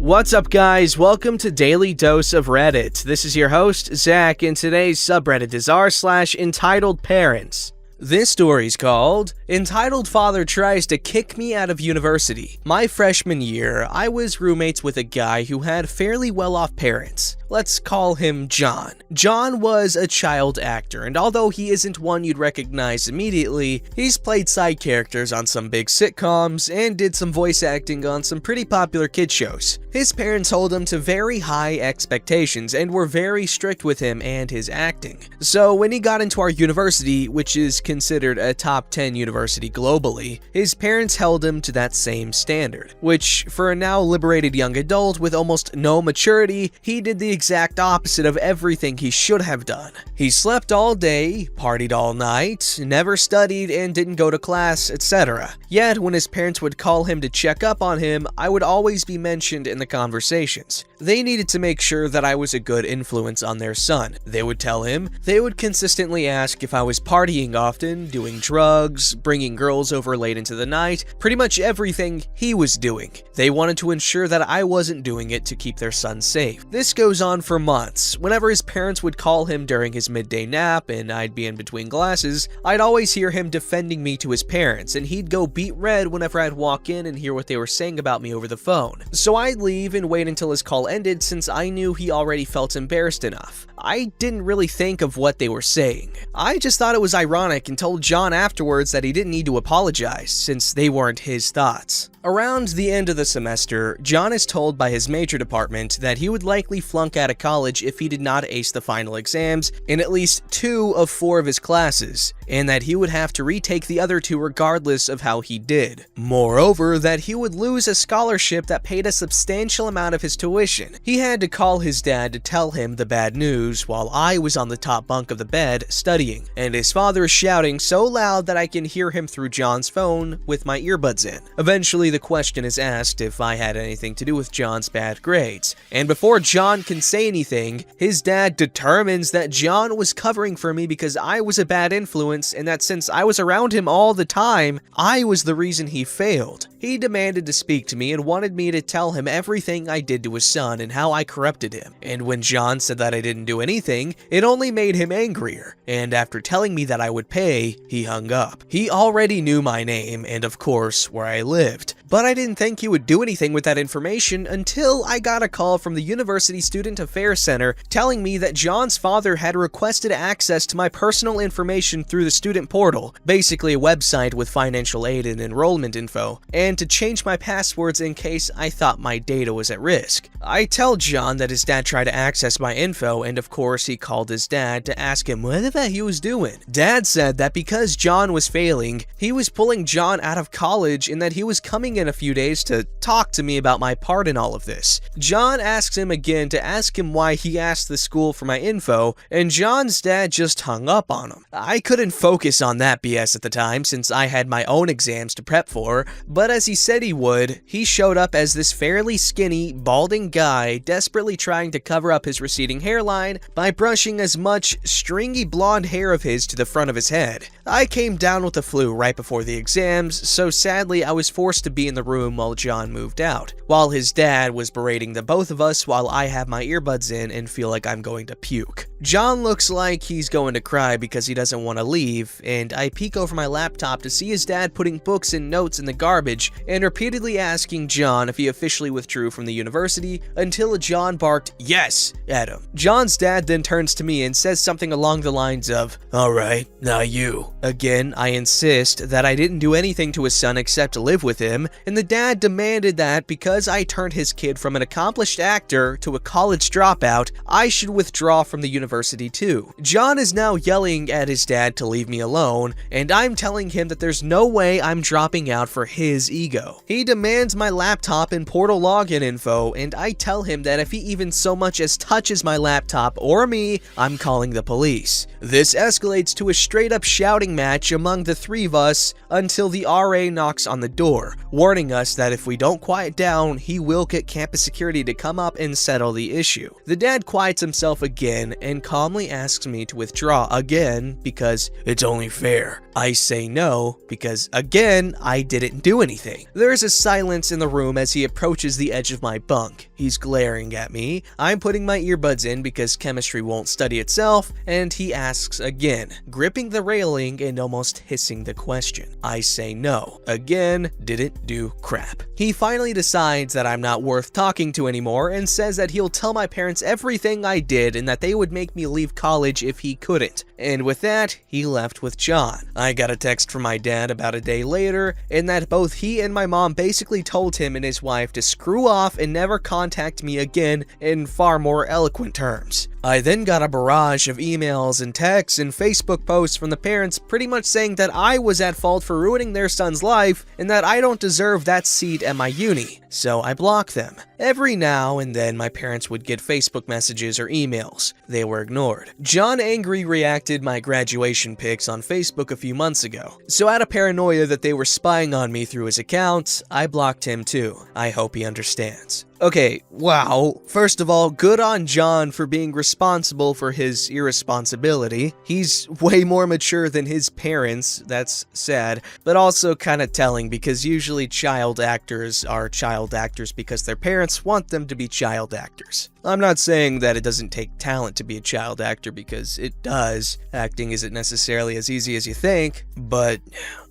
What's up, guys? Welcome to Daily Dose of Reddit. This is your host, Zach, and today's subreddit is r/EntitledParents. This story's called, Entitled Father Tries to Kick Me Out of University. My freshman year, I was roommates with a guy who had fairly well-off parents. Let's call him John. John was a child actor, and although he isn't one you'd recognize immediately, he's played side characters on some big sitcoms and did some voice acting on some pretty popular kid shows. His parents hold him to very high expectations and were very strict with him and his acting. So when he got into our university, which is considered a top 10 university globally, his parents held him to that same standard, which for a now liberated young adult with almost no maturity, he did the exact opposite of everything he should have done. He slept all day, partied all night, never studied and didn't go to class, etc. Yet when his parents would call him to check up on him, I would always be mentioned in the conversations. They needed to make sure that I was a good influence on their son. They would tell him. They would consistently ask if I was partying often, doing drugs, bringing girls over late into the night, pretty much everything he was doing. They wanted to ensure that I wasn't doing it to keep their son safe. This goes on for months. Whenever his parents would call him during his midday nap and I'd be in between classes, I'd always hear him defending me to his parents, and he'd go beet red whenever I'd walk in and hear what they were saying about me over the phone. So I'd leave and wait until his call ended since I knew he already felt embarrassed enough. I didn't really think of what they were saying. I just thought it was ironic and told John afterwards that he didn't need to apologize since they weren't his thoughts. Around the end of the semester, John is told by his major department that he would likely flunk out of college if he did not ace the final exams in at least 2 of 4 of his classes, and that he would have to retake the other 2 regardless of how he did. Moreover, that he would lose a scholarship that paid a substantial amount of his tuition. He had to call his dad to tell him the bad news while I was on the top bunk of the bed studying, and his father is shouting so loud that I can hear him through John's phone with my earbuds in. Eventually, the question is asked if I had anything to do with John's bad grades, and before John can say anything, his dad determines that John was covering for me because I was a bad influence and that since I was around him all the time, I was the reason he failed. He demanded to speak to me and wanted me to tell him everything I did to his son and how I corrupted him. And when John said that I didn't do anything, it only made him angrier. And after telling me that I would pay, he hung up. He already knew my name and of course where I lived. But I didn't think he would do anything with that information until I got a call from the University Student Affairs Center telling me that John's father had requested access to my personal information through the student portal, basically a website with financial aid and enrollment info, and to change my passwords in case I thought my data was at risk. I tell John that his dad tried to access my info, and of course he called his dad to ask him what the heck he was doing. Dad said that because John was failing, he was pulling John out of college and that he was coming in a few days to talk to me about my part in all of this. John asks him again to ask him why he asked the school for my info, and John's dad just hung up on him. I couldn't focus on that BS at the time since I had my own exams to prep for, but as he said he would, he showed up as this fairly skinny, balding guy desperately trying to cover up his receding hairline by brushing as much stringy blonde hair of his to the front of his head. I came down with the flu right before the exams, so sadly I was forced to be in the room while John moved out, while his dad was berating the both of us while I have my earbuds in and feel like I'm going to puke. John looks like he's going to cry because he doesn't want to leave, and I peek over my laptop to see his dad putting books and notes in the garbage and repeatedly asking John if he officially withdrew from the university until John barked "yes" at him. John's dad then turns to me and says something along the lines of, "Alright, now you." Again, I insist that I didn't do anything to his son except live with him, and the dad demanded that because I turned his kid from an accomplished actor to a college dropout, I should withdraw from the university too. John is now yelling at his dad to leave me alone, and I'm telling him that there's no way I'm dropping out for his ego. He demands my laptop and portal login info, and I tell him that if he even so much as touches my laptop or me, I'm calling the police. This escalates to a straight up shouting boxing match among the three of us until the RA knocks on the door, warning us that if we don't quiet down, he will get campus security to come up and settle the issue. The dad quiets himself again and calmly asks me to withdraw again because it's only fair. I say no because, again, I didn't do anything. There's a silence in the room as he approaches the edge of my bunk. He's glaring at me. I'm putting my earbuds in because chemistry won't study itself, and he asks again, gripping the railing and almost hissing the question. I say no. Again, didn't do crap. He finally decides that I'm not worth talking to anymore and says that he'll tell my parents everything I did and that they would make me leave college if he couldn't. And with that, he left with John. I got a text from my dad about a day later, and that both he and my mom basically told him and his wife to screw off and never contact me again in far more eloquent terms. I then got a barrage of emails and texts and Facebook posts from the parents pretty much saying that I was at fault for ruining their son's life and that I don't deserve that seat at my uni, so I blocked them. Every now and then my parents would get Facebook messages or emails. They were ignored. John Angry reacted my graduation pics on Facebook a few months ago, so out of paranoia that they were spying on me through his account, I blocked him too. I hope he understands. Okay, wow. First of all, good on John for being responsible for his irresponsibility. He's way more mature than his parents, that's sad, but also kind of telling because usually child actors are child actors because their parents want them to be child actors. I'm not saying that it doesn't take talent to be a child actor because it does. Acting isn't necessarily as easy as you think, but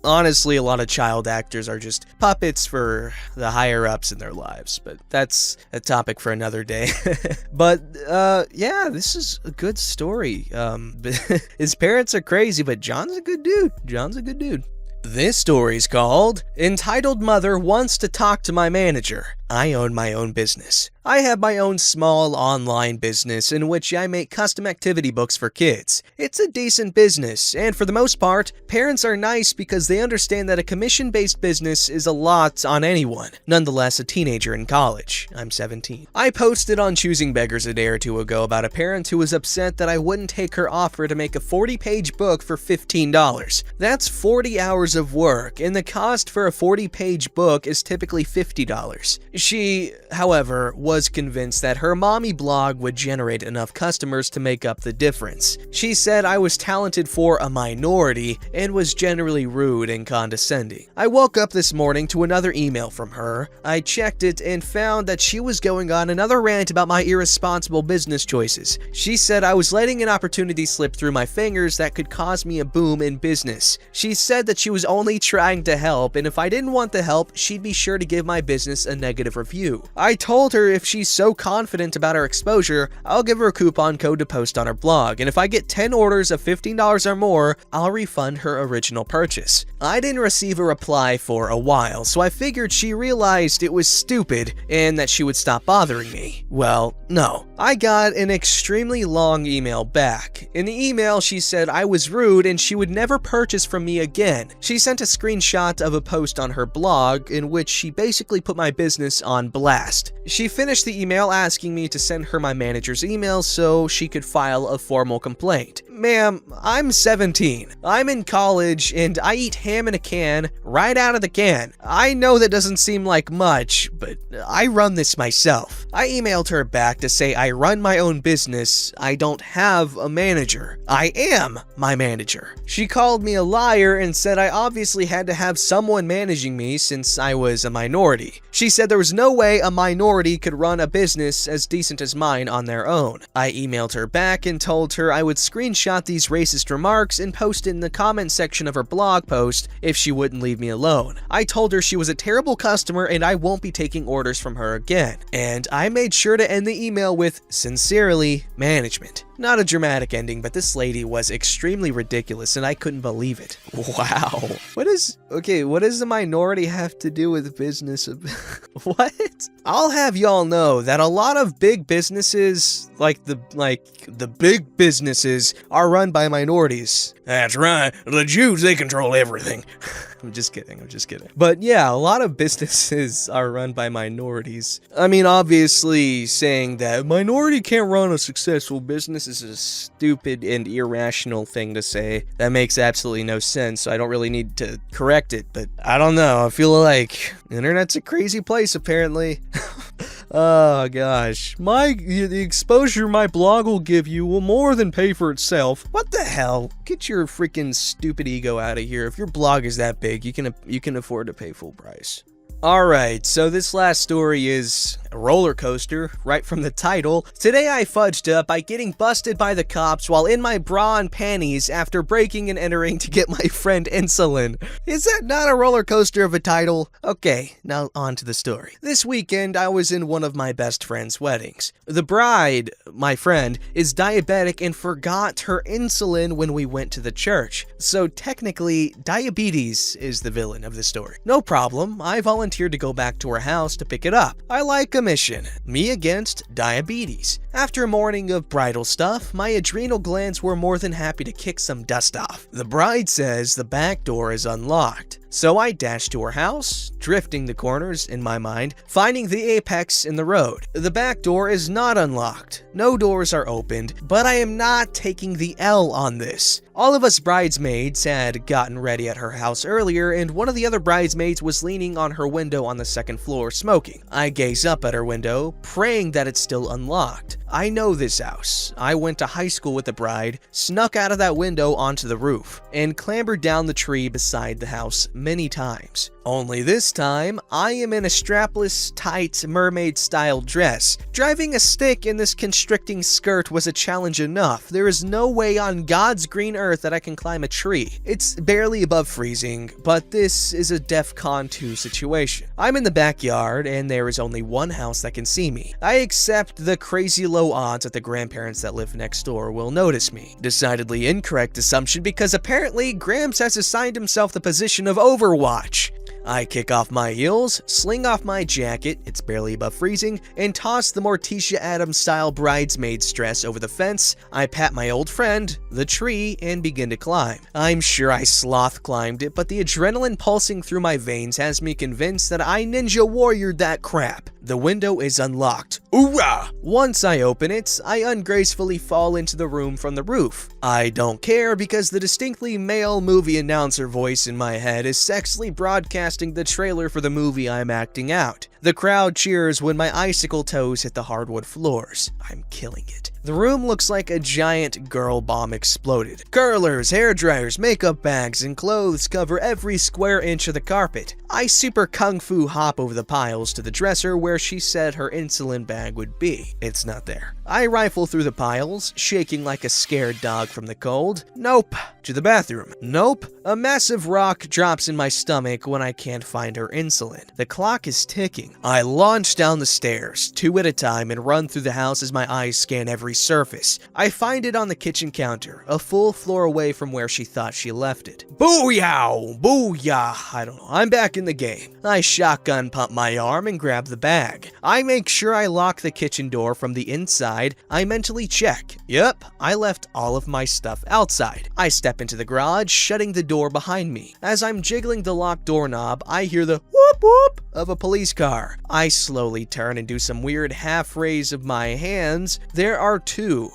honestly, a lot of child actors are just puppets for the higher-ups in their lives, but that's a topic for another day. But, yeah, this is a good story. His parents are crazy, but John's a good dude. John's a good dude. This story's called Entitled Mother Wants to Talk to My Manager. I own my own business. I have my own small online business in which I make custom activity books for kids. It's a decent business, and for the most part, parents are nice because they understand that a commission-based business is a lot on anyone. Nonetheless, a teenager in college. I'm 17. I posted on Choosing Beggars a day or two ago about a parent who was upset that I wouldn't take her offer to make a 40-page book for $15. That's 40 hours of work, and the cost for a 40-page book is typically $50. She, however, was convinced that her mommy blog would generate enough customers to make up the difference. She said I was talented for a minority and was generally rude and condescending. I woke up this morning to another email from her. I checked it and found that she was going on another rant about my irresponsible business choices. She said I was letting an opportunity slip through my fingers that could cause me a boom in business. She said that she was only trying to help, and if I didn't want the help, she'd be sure to give my business a negative review. I told her if she's so confident about her exposure, I'll give her a coupon code to post on her blog, and if I get 10 orders of $15 or more, I'll refund her original purchase. I didn't receive a reply for a while, so I figured she realized it was stupid and that she would stop bothering me. Well, no. I got an extremely long email back. In the email, she said I was rude and she would never purchase from me again. She sent a screenshot of a post on her blog in which she basically put my business on blast. She finished the email asking me to send her my manager's email so she could file a formal complaint. Ma'am, I'm 17. I'm in college and I eat ham in a can right out of the can. I know that doesn't seem like much, but I run this myself. I emailed her back to say I run my own business. I don't have a manager. I am my manager. She called me a liar and said I obviously had to have someone managing me since I was a minority. She said there was no way a minority could run a business as decent as mine on their own. I emailed her back and told her I would screenshot these racist remarks and post it in the comment section of her blog post if she wouldn't leave me alone. I told her she was a terrible customer and I won't be taking orders from her again. And I made sure to end the email with, "Sincerely, management." Not a dramatic ending, but this lady was extremely ridiculous and I couldn't believe it. Wow. What does the minority have to do with business? What? I'll have y'all know that a lot of big businesses, like the big businesses are run by minorities. That's right. The Jews, they control everything. I'm just kidding. But yeah, a lot of businesses are run by minorities. I mean, obviously, saying that minority can't run a successful business is a stupid and irrational thing to say. That makes absolutely no sense, so I don't really need to correct it. But I don't know. I feel like the internet's a crazy place, apparently. Oh gosh, the exposure my blog will give you will more than pay for itself. What the hell? Get your freaking stupid ego out of here. If your blog is that big, you can afford to pay full price. Alright, so this last story is a roller coaster, right from the title. Today I fudged up by getting busted by the cops while in my bra and panties after breaking and entering to get my friend insulin. Is that not a roller coaster of a title? Okay, now on to the story. This weekend I was in one of my best friend's weddings. The bride, my friend, is diabetic and forgot her insulin when we went to the church. So technically, diabetes is the villain of the story. No problem, I volunteered to go back to her house to pick it up. I like a mission. Me against diabetes. After a morning of bridal stuff, my adrenal glands were more than happy to kick some dust off. The bride says the back door is unlocked. So I dashed to her house, drifting the corners in my mind, finding the apex in the road. The back door is not unlocked. No doors are opened, but I am not taking the L on this. All of us bridesmaids had gotten ready at her house earlier, and one of the other bridesmaids was leaning on her window on the second floor smoking. I gaze up at her window, praying that it's still unlocked. I know this house. I went to high school with the bride, snuck out of that window onto the roof, and clambered down the tree beside the house many times. Only this time, I am in a strapless, tight, mermaid-style dress. Driving a stick in this constricting skirt was a challenge enough. There is no way on God's green earth that I can climb a tree. It's barely above freezing, but this is a DEFCON 2 situation. I'm in the backyard, and there is only one house that can see me. I accept the crazy low odds that the grandparents that live next door will notice me. Decidedly incorrect assumption because apparently Gramps has assigned himself the position of Overwatch. I kick off my heels, sling off my jacket, it's barely above freezing, and toss the Morticia Adams-style bridesmaid's dress over the fence. I pat my old friend, the tree, and begin to climb. I'm sure I sloth climbed it, but the adrenaline pulsing through my veins has me convinced that I ninja warriored that crap. The window is unlocked. Hoorah! Once I open it, I ungracefully fall into the room from the roof. I don't care because the distinctly male movie announcer voice in my head is sexily broadcasting the trailer for the movie I'm acting out. The crowd cheers when my icicle toes hit the hardwood floors. I'm killing it. The room looks like a giant girl bomb exploded. Curlers, hairdryers, makeup bags, and clothes cover every square inch of the carpet. I super kung fu hop over the piles to the dresser where she said her insulin bag would be. It's not there. I rifle through the piles, shaking like a scared dog from the cold. Nope. To the bathroom. Nope. A massive rock drops in my stomach when I can't find her insulin. The clock is ticking. I launch down the stairs, 2 at a time, and run through the house as my eyes scan every surface. I find it on the kitchen counter, a full floor away from where she thought she left it. Booyah! Booyah! I don't know. I'm back in the game. I shotgun pump my arm and grab the bag. I make sure I lock the kitchen door from the inside. I mentally check. Yep, I left all of my stuff outside. I step into the garage, shutting the door behind me. As I'm jiggling the locked doorknob, I hear the whoop whoop of a police car. I slowly turn and do some weird half raise of my hands. There are two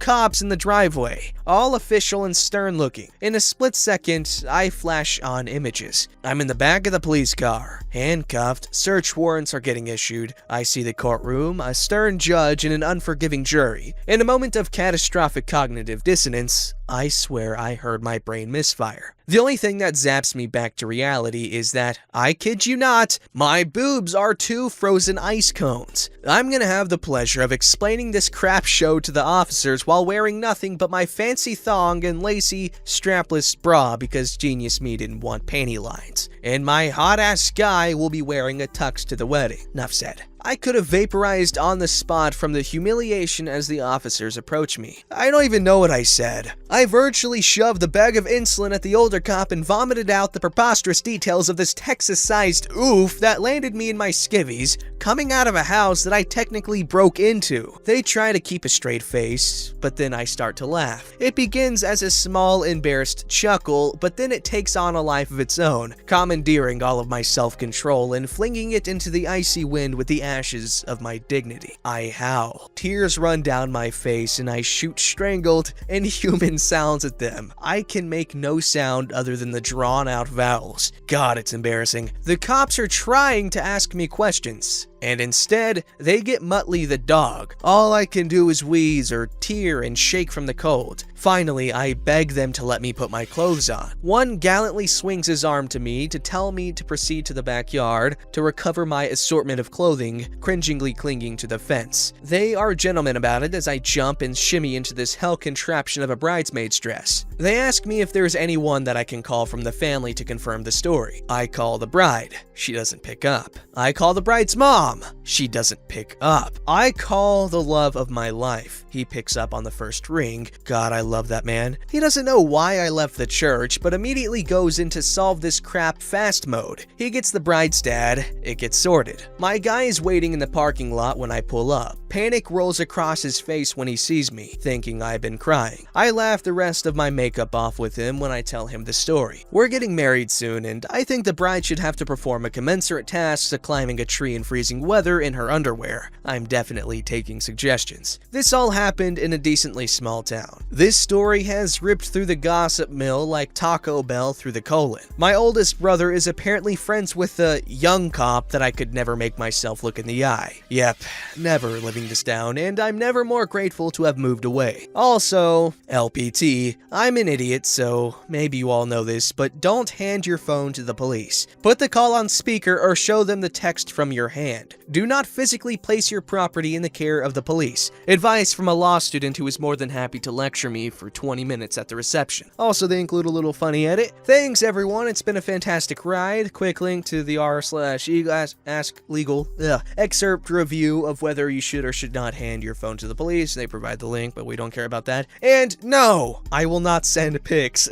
cops in the driveway, all official and stern looking. In a split second, I flash on images. I'm in the back of the police car, handcuffed, search warrants are getting issued. I see the courtroom, a stern judge, and an unforgiving jury. In a moment of catastrophic cognitive dissonance, I swear I heard my brain misfire. The only thing that zaps me back to reality is that, I kid you not, my boobs are 2 frozen ice cones. I'm gonna have the pleasure of explaining this crap show to the officers while wearing nothing but my fancy thong and lacy, strapless bra because Genius Me didn't want panty lines. And my hot-ass guy will be wearing a tux to the wedding. Enough said. I could have vaporized on the spot from the humiliation as the officers approach me. I don't even know what I said. I virtually shoved the bag of insulin at the older cop and vomited out the preposterous details of this Texas-sized oof that landed me in my skivvies, coming out of a house that I technically broke into. They try to keep a straight face, but then I start to laugh. It begins as a small, embarrassed chuckle, but then it takes on a life of its own, commandeering all of my self-control and flinging it into the icy wind with the ashes of my dignity. I howl. Tears run down my face and I shoot strangled, inhuman sounds at them. I can make no sound other than the drawn-out vowels. God, it's embarrassing. The cops are trying to ask me questions, and instead, they get Muttley the dog. All I can do is wheeze or tear and shake from the cold. Finally, I beg them to let me put my clothes on. One gallantly swings his arm to me to tell me to proceed to the backyard to recover my assortment of clothing, cringingly clinging to the fence. They are gentlemen about it as I jump and shimmy into this hell contraption of a bridesmaid's dress. They ask me if there's anyone that I can call from the family to confirm the story. I call the bride. She doesn't pick up. I call the bride's mom. She doesn't pick up. I call the love of my life. He picks up on the first ring. God, I love that man. He doesn't know why I left the church, but immediately goes into solve this crap fast mode. He gets the bride's dad. It gets sorted. My guy is waiting in the parking lot when I pull up. Panic rolls across his face when he sees me, thinking I've been crying. I laugh the rest of my makeup off with him when I tell him the story. We're getting married soon, and I think the bride should have to perform a commensurate task to climbing a tree in freezing weather in her underwear. I'm definitely taking suggestions. This all happened in a decently small town. This story has ripped through the gossip mill like Taco Bell through the colon. My oldest brother is apparently friends with a young cop that I could never make myself look in the eye. Yep, never living this down, and I'm never more grateful to have moved away. Also, LPT, I'm an idiot, so maybe you all know this, but don't hand your phone to the police. Put the call on speaker or show them the text from your hand. Do not physically place your property in the care of the police. Advice from a law student who is more than happy to lecture me for 20 minutes at the reception. Also, they include a little funny edit. Thanks everyone, it's been a fantastic ride. Quick link to the r/ask legal excerpt review of whether you should or should not hand your phone to the police. They provide the link, but we don't care about that. And no, I will not send pics.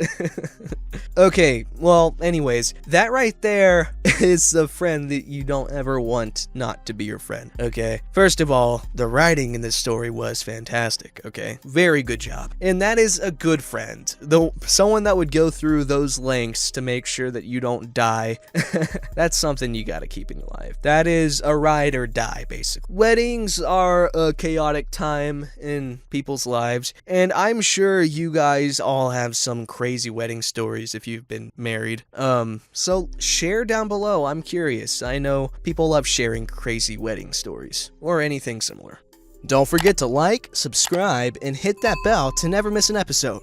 Okay, well, anyways, that right there is the friend that you don't ever want not to be your friend, okay? First of all, the writing in this story was fantastic, okay? Very good job. And that is a good friend. Though someone that would go through those lengths to make sure that you don't die, that's something you gotta keep in your life. That is a ride or die, basically. Weddings are a chaotic time in people's lives, and I'm sure you guys all have some crazy wedding stories if you've been married. So share down below. I'm curious. I know people love sharing crazy wedding stories or anything similar. Don't forget to like, subscribe, and hit that bell to never miss an episode.